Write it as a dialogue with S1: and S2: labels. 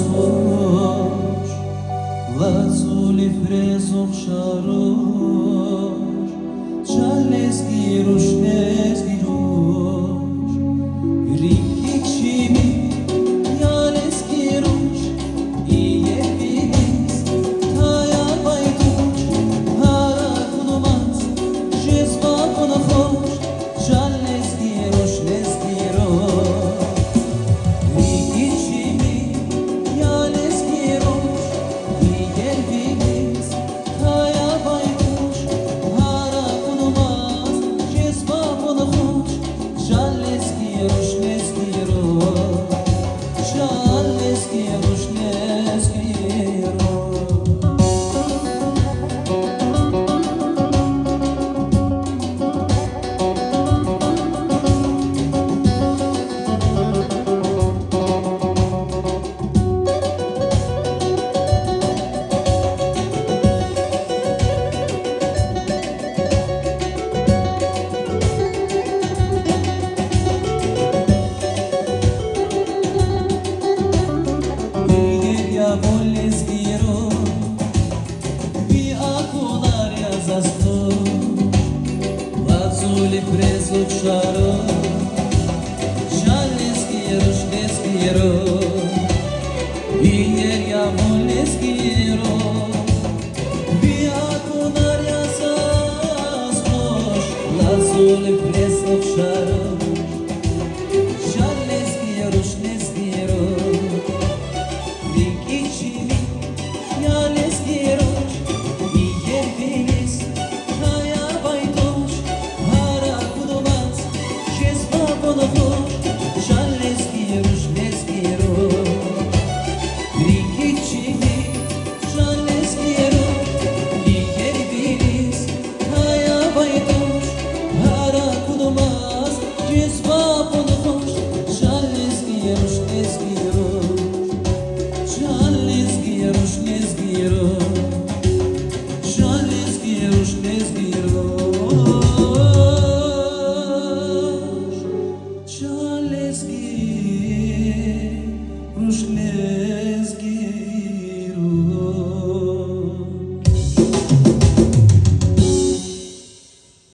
S1: خوش لازولی فرزم شاروش چالزگی روش نزگی روش ریکی چیمی یالزگی روش ایه بیلیز تایا بایدوش هارا کنومات جزبا کنو خوش چالزگی روش نزگی روش ریکی چیمی یالزگی روش ایه بیلیز تایا بایدوش هارا کنومات جزبا کنو خوش چالزگی روش نزگی روش چالزگی روش نزگی Preso w szaro, żalneski ruszneski ro, ja wolneski ro, biakonaria zasmosz, lazuli preso w szaro, żalneski ruszneski ro, likichimi, jaleski rosz, bilis, kaya baydosh. Żalneski ruszneski rosz, rikichimi, żalneski rosz, iyer bilis, kaya baydosh, hara kudumaz, jezba ponosh. Żalneski ruszneski rosz, żalneski ruszneski rosz, żalneski ruszneski rosz. Let's get